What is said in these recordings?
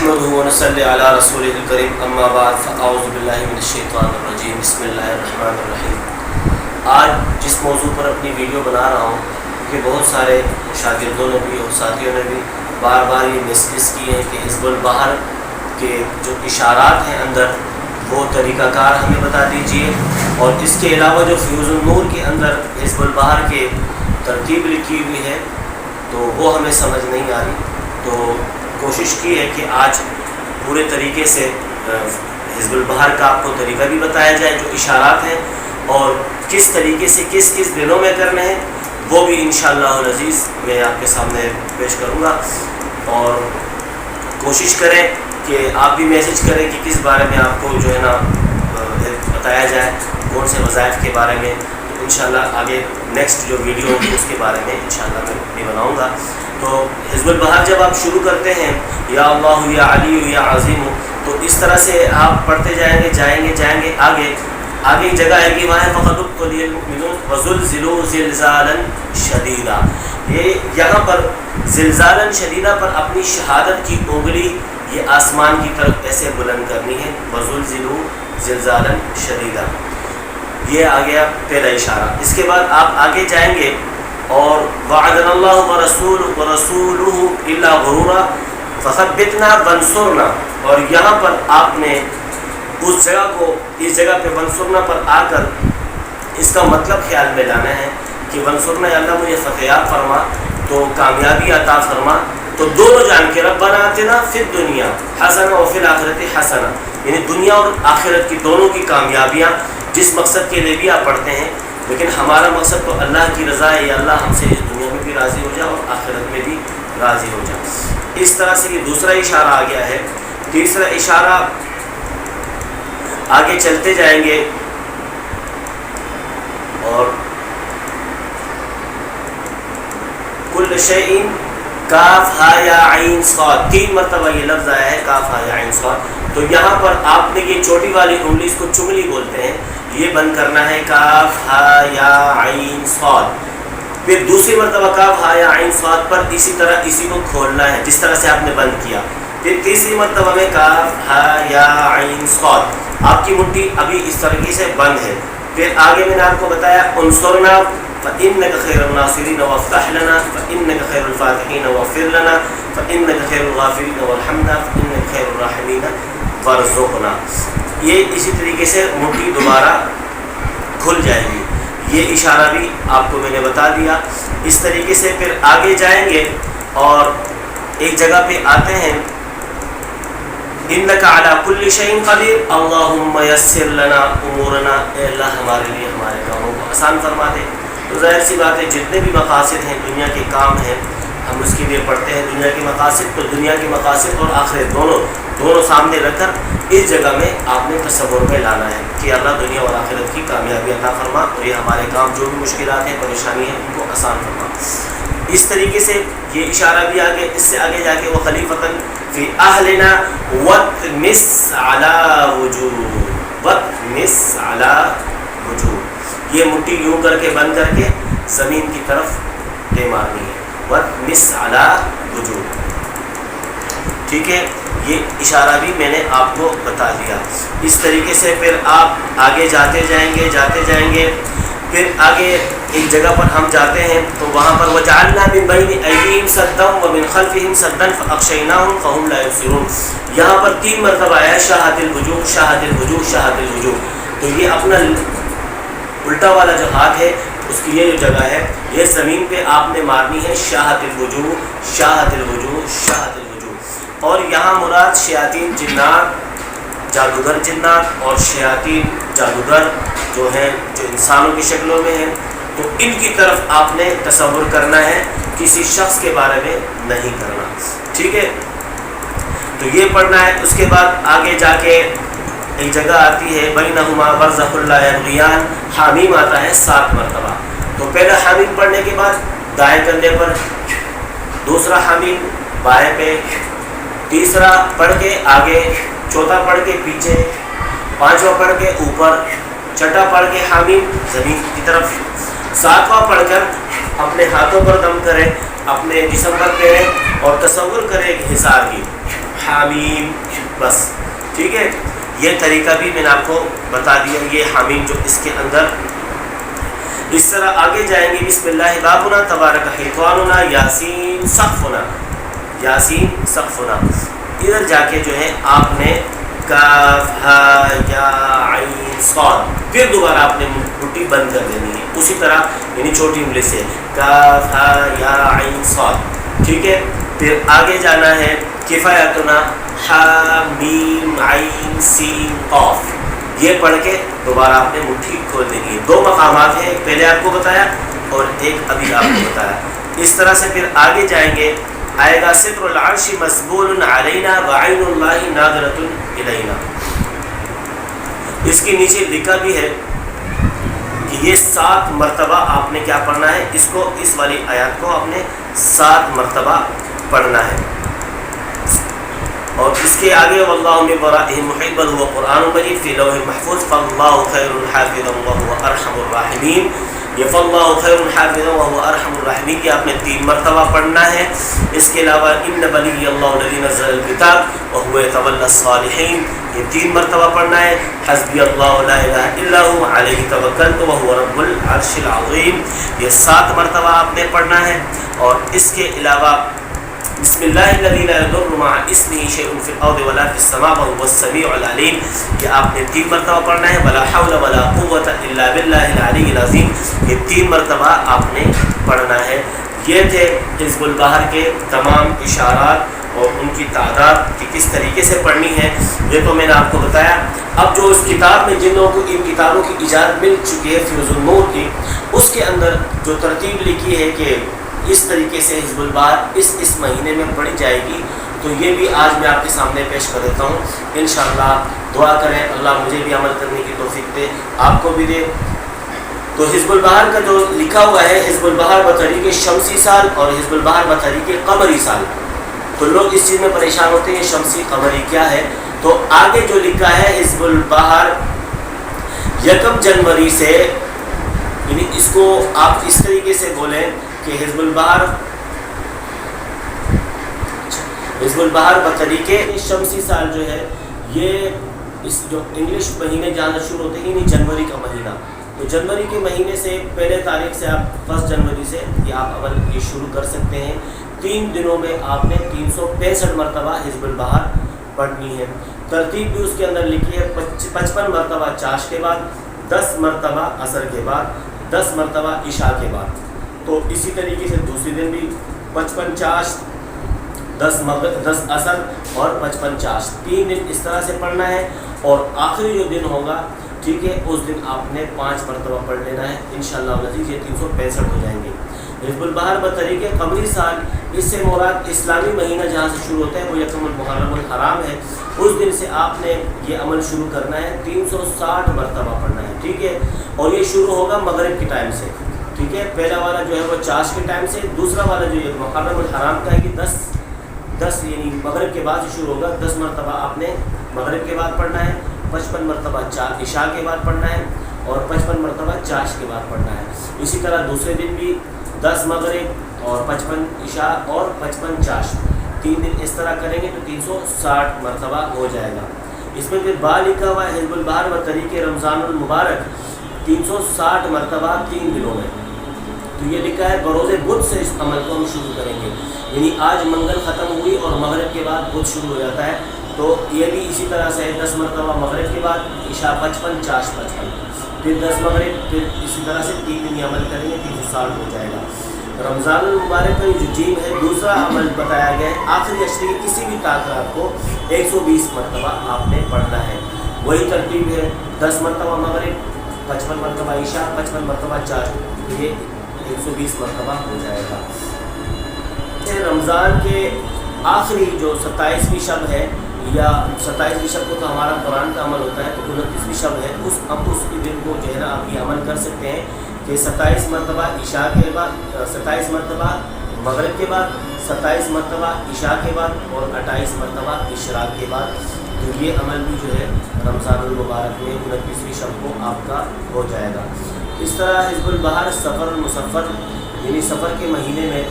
نحمده ونصلي على رسوله الكريم اما بعد فاعوذ باللہ من الشیطان الرجیم بسم اللہ الرحمن الرحیم۔ آج جس موضوع پر اپنی ویڈیو بنا رہا ہوں کہ بہت سارے شاگردوں نے بھی اور ساتھیوں نے بھی بار بار یہ مسٹس کی ہیں کہ حزب البحر کے جو اشارات ہیں اندر وہ طریقہ کار ہمیں بتا دیجئے، اور اس کے علاوہ جو فیوز النور کے اندر حزب البحر کے ترکیب لکھی ہوئی ہے تو وہ ہمیں سمجھ نہیں آ رہی، تو کوشش کی ہے کہ آج پورے طریقے سے حزب البحر کا آپ کو طریقہ بھی بتایا جائے، جو اشارات ہیں اور کس طریقے سے کس کس دنوں میں کرنے ہیں وہ بھی انشاءاللہ العزیز میں آپ کے سامنے پیش کروں گا۔ اور کوشش کریں کہ آپ بھی میسج کریں کہ کس بارے میں آپ کو جو ہے نا بتایا جائے، کون سے وظائف کے بارے میں، انشاءاللہ آگے نیکسٹ جو ویڈیو ہوگی اس کے بارے میں انشاءاللہ میں بھی بناؤں گا۔ تو حزب البحر جب آپ شروع کرتے ہیں یا اللہ یا علی یا عظیم، تو اس طرح سے آپ پڑھتے جائیں گے آگے ایک جگہ ہے کہ وہاں فقط ابتلی المؤمنون وزلزلوا زلزالا شدیدا، یہاں پر زلزالا شدیدا پر اپنی شہادت کی انگلی یہ آسمان کی طرف ایسے بلند کرنی ہے، وزلزلوا زلزالا شدیدا، یہ آ گیا پہلا اشارہ۔ اس کے بعد آپ آگے جائیں گے اور وعدنا اللہ ورسولہ الا غرورا فثبتنا وانصرنا، اور یہاں پر آپ نے اس جگہ پہ ونصرنا پر آ کر اس کا مطلب خیال میں لانا ہے کہ ونصرنا یا اللہ مجھے فتحیاب فرما، تو کامیابی عطا فرما، تو دونوں جان کے ربنا آتنا فی الدنیا حسنہ وفی الآخرۃ حسنہ، یعنی دنیا اور آخرت کی دونوں کی کامیابیاں، جس مقصد کے لیے بھی آپ پڑھتے ہیں، لیکن ہمارا مقصد تو اللہ کی رضا ہے، یا اللہ ہم سے اس دنیا میں بھی راضی ہو جائے اور آخرت میں بھی راضی ہو جائے۔ اس طرح سے یہ دوسرا اشارہ آ گیا ہے۔ تیسرا اشارہ آگے چلتے جائیں گے اور کل شیء کاف ہا یا عین صاد، 3 مرتبہ یہ لفظ آیا ہے کاف ہا یا عین صاد، تو یہاں پر آپ نے یہ چھوٹی والی انگلی، اس کو چنگلی بولتے ہیں، یہ بند کرنا ہے کاف ہا یا عین صاد، پھر دوسری مرتبہ کاف ہا یا عین صاد پر اسی طرح اسی کو کھولنا ہے جس طرح سے آپ نے بند کیا، پھر تیسری مرتبہ میں کاف ہا یا عین صاد، آپ کی منٹی ابھی اس طریقے سے بند ہے۔ پھر آگے میں نے آپ کو بتایا انصرنا فإنك خير الناصرين وافتح لنا فإنك خير الفاتحين واغفر لنا فإنك خير الغافرين وارحمنا فإنك خير الراحمين وارزقنا، یہ اسی طریقے سے منٹی دوبارہ کھل جائے گی، یہ اشارہ بھی آپ کو میں نے بتا دیا۔ اس طریقے سے پھر آگے جائیں گے اور ایک جگہ پہ آتے ہیں انک علی کل شیء قدیر اللہم یسر لنا امورنا، اے اللہ ہمارے لیے ہمارے کاموں کو آسان فرما دے۔ تو ظاہر سی بات ہے جتنے بھی مقاصد ہیں، دنیا کے کام ہیں، ہم اس کے لیے پڑھتے ہیں دنیا کے مقاصد، تو دنیا کے مقاصد اور آخرت دونوں سامنے رکھ کر اس جگہ میں آپ نے تصور میں لانا ہے کہ اللہ دنیا اور آخرت کی کامیابی عطا فرما، اور یہ ہمارے کام جو بھی مشکلات ہیں، پریشانی ہیں، ان کو آسان فرما۔ اس طریقے سے یہ اشارہ بھی آگے، اس سے آگے جا کے وہ خلیفتاً فی اہلنا وطمس علی وجوہ، یہ مٹی یوں کر کے بند کر کے زمین کی طرف دے مارنی ہے، وطمس علی وجوہ، ٹھیک ہے، یہ اشارہ بھی میں نے آپ کو بتا دیا۔ اس طریقے سے پھر آپ آگے جاتے جائیں گے، پھر آگے ایک جگہ پر ہم جاتے ہیں تو وہاں پر وجعلنا من بین ایدیہم سدا ومن خلفہم سدا فاغشیناہم فہم لا یبصرون، یہاں پر 3 مرتبہ آیا شاہد الوجوہ شاہد الوجوہ شاہد الوجوہ، تو یہ اپنا الٹا والا جو ہاتھ ہے اس کی یہ جو جگہ ہے، یہ زمین پہ آپ نے مارنی ہے شاہد الوجوہ شاہد الوجوہ شاہد الوجوہ، اور یہاں مراد شیاطین جنات، جادوگر جنات اور شیاطین جادوگر جو ہیں، جو انسانوں کی شکلوں میں ہیں، تو ان کی طرف آپ نے تصور کرنا ہے، کسی شخص کے بارے میں نہیں کرنا، ٹھیک ہے، تو یہ پڑھنا ہے۔ اس کے بعد آگے جا کے ایک جگہ آتی ہے بینہما برزخ لا یبغیان، حامیم آتا ہے 7 مرتبہ، تو پہلا حامیم پڑھنے کے بعد دائیں کندھے پر، دوسرا حامیم بائیں پہ، تیسرا پڑھ کے آگے، چوتھا پڑھ کے پیچھے، 5واں پڑھ کے اوپر، چھٹا پڑھ کے حامیم زمین کی طرف، 7واں پڑھ کر اپنے ہاتھوں پر دم کریں، اپنے جسم پر پھیریں اور تصور کریں ایک حصار کی، حامیم، بس ٹھیک ہے. یہ طریقہ بھی میں نے آپ کو بتا دیا. یہ حامیم جو اس کے اندر اس طرح آگے جائیں گے. بسم اللہ بابنا تبارک حیطاننا یاسین سقفنا، یاسین سقفنا. ادھر جا کے جو ہے آپ نے کاف ہا یا عین صاد، پھر دوبارہ آپ نے مٹھی بند کر دینی ہے اسی طرح، یعنی چھوٹی انگلی سے کاف ہا یا عین صاد. ٹھیک ہے. پھر آگے جانا ہے کفایتنا ہا میم عین سین قاف. یہ پڑھ کے دوبارہ آپ نے مٹھی کھول دینی ہے. دو مقامات ہیں، ایک پہلے آپ کو بتایا اور ایک ابھی آپ کو بتایا. اس طرح سے پھر آگے جائیں گے. آئے گا ستر العرش مسبول علینا وعین اللہ ناظرۃ الینا. اس کے نیچے لکھا بھی ہے کہ یہ 7 مرتبہ آپ نے کیا پڑھنا ہے، اس کو، اس والی آیات کو آپ نے 7 مرتبہ پڑھنا ہے. اور اس کے آگے واللہ من ورائہم محیط بل هو قرآن مجید فی لوح محفوظ فاللہ خیر حافظا وهو ارحم الراحمین. یہ فاللہ خیر حافظا وهو ارحم الراحمین کی آپ نے 3 مرتبہ پڑھنا ہے. اس کے علاوہ ان ولی اللہ الذی نزل الکتاب وهو يتولى الصالحین، یہ 3 مرتبہ پڑھنا ہے. حسبی اللہ لا الہ الا هو علیہ توکلت وهو رب العرش العظیم، یہ 7 مرتبہ آپ نے پڑھنا ہے. اور اس کے علاوہ بسم اللہ الذی لا یضر مع اسمہ شیء فی الارض ولا فی السماء وهو السمیع العلیم، یہ آپ نے 3 مرتبہ پڑھنا ہے. ولا حول ولا قوة الا باللہ العلی العظیم، یہ 3 مرتبہ آپ نے پڑھنا ہے. یہ تھے حزب البحر کے تمام اشارات اور ان کی تعداد کہ کس طریقے سے پڑھنی ہے، یہ تو میں نے آپ کو بتایا. اب جو اس کتاب میں جن لوگوں کو ان کتابوں کی اجازت مل چکی ہے فیوز النور کی، اس کے اندر جو ترتیب لکھی ہے کہ اس طریقے سے حزب البحر اس مہینے میں پڑھی جائے گی، تو یہ بھی آج میں آپ کے سامنے پیش کر دیتا ہوں. انشاءاللہ دعا کریں اللہ مجھے بھی عمل کرنے کی توفیق دے، آپ کو بھی دے. تو حزب البحر کا جو لکھا ہوا ہے، حزب البحر بطریق شمسی سال اور حزب البحر بطریق قمری سال. تو لوگ اس چیز میں پریشان ہوتے ہیں شمسی قمری کیا ہے. تو آگے جو لکھا ہے حزب البحر 1 جنوری سے، یعنی اس کو آپ اس طریقے سے بولیں کہ حزب البحر بطریق شمسی سال جو ہے، یہ اس جو انگلش مہینے جانا شروع ہوتے ہیں، یعنی جنوری کا مہینہ. تو جنوری کے مہینے سے پہلے تاریخ سے آپ 1 جنوری سے یہ آپ عمل یہ شروع کر سکتے ہیں. 3 دنوں میں آپ نے 365 مرتبہ حزب البحر پڑھنی ہے. ترتیب بھی اس کے اندر لکھی ہے 55 مرتبہ چاش کے بعد، 10 مرتبہ عصر کے بعد، 10 مرتبہ عشاء کے بعد. تو اسی طریقے سے دوسری دن بھی 55 چاش، 10 عصر اور 55 چاش، 3 دن اس طرح سے پڑھنا ہے. اور آخری جو دن ہوگا ٹھیک ہے، اس دن آپ نے 5 مرتبہ پڑھ لینا ہے. انشاءاللہ العزیز یہ 365 ہو جائیں گے. حزب البحر بطریق قمری سال، اس سے مراد اسلامی مہینہ جہاں سے شروع ہوتا ہے وہ یکم المحرم الحرام ہے. اس دن سے آپ نے یہ عمل شروع کرنا ہے، 360 مرتبہ پڑھنا ہے. ٹھیک ہے. اور یہ شروع ہوگا مغرب کے ٹائم سے. ٹھیک ہے. پہلا والا جو ہے وہ چاش کے ٹائم سے، دوسرا والا جو ہے محرم الحرام کا ہے کہ 10 یعنی مغرب کے بعد شروع ہوگا. 10 مرتبہ آپ نے مغرب کے بعد پڑھنا ہے، 55 مرتبہ عشاء کے بعد پڑھنا ہے اور 55 مرتبہ چاش کے بعد پڑھنا ہے. اسی طرح دوسرے دن بھی 10 مغرب اور 55 عشاء اور 55 چاش، 3 دن اس طرح کریں گے تو 360 مرتبہ ہو جائے گا. اس میں پھر با لکھا ہوا ہے حزب البحر بطریق رمضان المبارک 360 مرتبہ 3 دنوں میں. تو یہ لکھا ہے بروز بدھ سے اس عمل کو ہم شروع کریں گے، یعنی آج منگل ختم ہوئی اور مغرب کے بعد بدھ شروع ہو جاتا ہے. تو یہ بھی اسی طرح سے 10 مرتبہ مغرب کے بعد، عشاء 55 چاش 55، پھر 10 مغرب، پھر اسی طرح سے 3 دن یہ عمل کریں گے، 360 ہو جائے گا. رمضان المبارک کا جو جیم ہے دوسرا عمل بتایا گیا ہے، آخری اشرے کی کسی بھی تاخرات کو 120 مرتبہ آپ نے پڑھنا ہے. وہی ترتیب ہے 10 مرتبہ مغرب، 55 مرتبہ عشاء، 55 مرتبہ چاش، یہ 120 مرتبہ ہو جائے گا. رمضان کے آخری جو 27ویں شب ہے، یا 27ویں شب کو تو ہمارا قرآن کا عمل ہوتا ہے، تو 29ویں شب ہے، اس کے دن کو جو ہے نا آپ یہ عمل کر سکتے ہیں کہ 27 مرتبہ عشاء کے بعد، 27 مرتبہ مغرب کے بعد، 27 مرتبہ عشاء کے بعد اور 28 مرتبہ اشراق کے بعد. تو یہ عمل بھی جو ہے رمضان المبارک میں 29ویں شب کو آپ کا ہو جائے گا. اس طرح حزب البحر سفر المسفر، یعنی سفر کے مہینے میں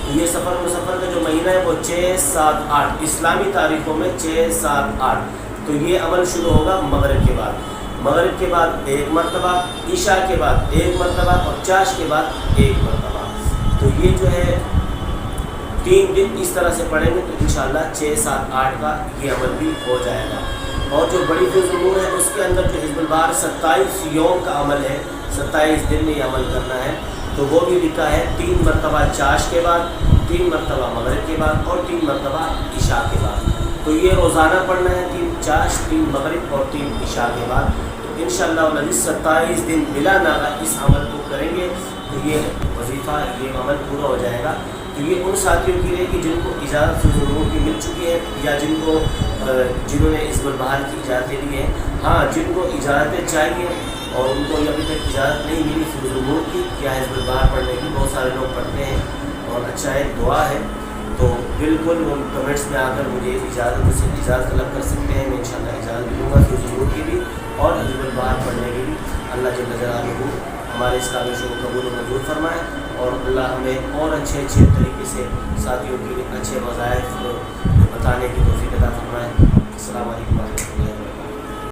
تو یہ سفر مسفر کا جو مہینہ ہے وہ 6، 7، 8 اسلامی تاریخوں میں 6، 7، 8. تو یہ عمل شروع ہوگا مغرب کے بعد. مغرب کے بعد ایک مرتبہ، عشاء کے بعد ایک مرتبہ اور چاش کے بعد ایک مرتبہ. تو یہ جو ہے 3 دن اس طرح سے پڑھیں گے تو انشاءاللہ 6، 7، 8 کا یہ عمل بھی ہو جائے گا. اور جو بڑی فض النور ہے اس کے اندر جو حزب البہار 27 یوم کا عمل ہے، 27 دن میں یہ عمل کرنا ہے. تو وہ بھی لکھا ہے 3 مرتبہ چاش کے بعد، 3 مرتبہ مغرب کے بعد اور 3 مرتبہ عشاء کے بعد. تو یہ روزانہ پڑھنا ہے، 3 چاش، 3 مغرب اور 3 عشاء کے بعد. تو انشاءاللہ 27 دن بلا ناغہ اس عمل کو کریں گے تو یہ وظیفہ، یہ عمل پورا ہو جائے گا. تو یہ ان ساتھیوں کے لیے کہ جن کو اجازت فضل النور کی مل چکی ہے یا جنہوں نے حزب البہار کی اجازتیں لی ہیں. ہاں، جن کو اجازتیں چاہیے اور ان کو ابھی تک اجازت نہیں ملی فضل النور کی یا حزب البہار پڑھنے کی، بہت سارے لوگ پڑھتے ہیں اور اچھا ہے، دعا ہے. تو بالکل وہ کمنٹس میں آ کر مجھے مجھ سے اجازت طلب کر سکتے ہیں. میں انشاءاللہ اجازت بھی دوں گا فضل النور کی بھی اور حزب البہار پڑھنے کی بھی. اللہ جل جلالہ ہمارے اس کاوشوں کو قبول و منظور فرمائے اور اللہ ہمیں اور اچھے طریقے سے ساتھیوں کے اچھے وظائف بتانے کی توفیق عطا فرمائے.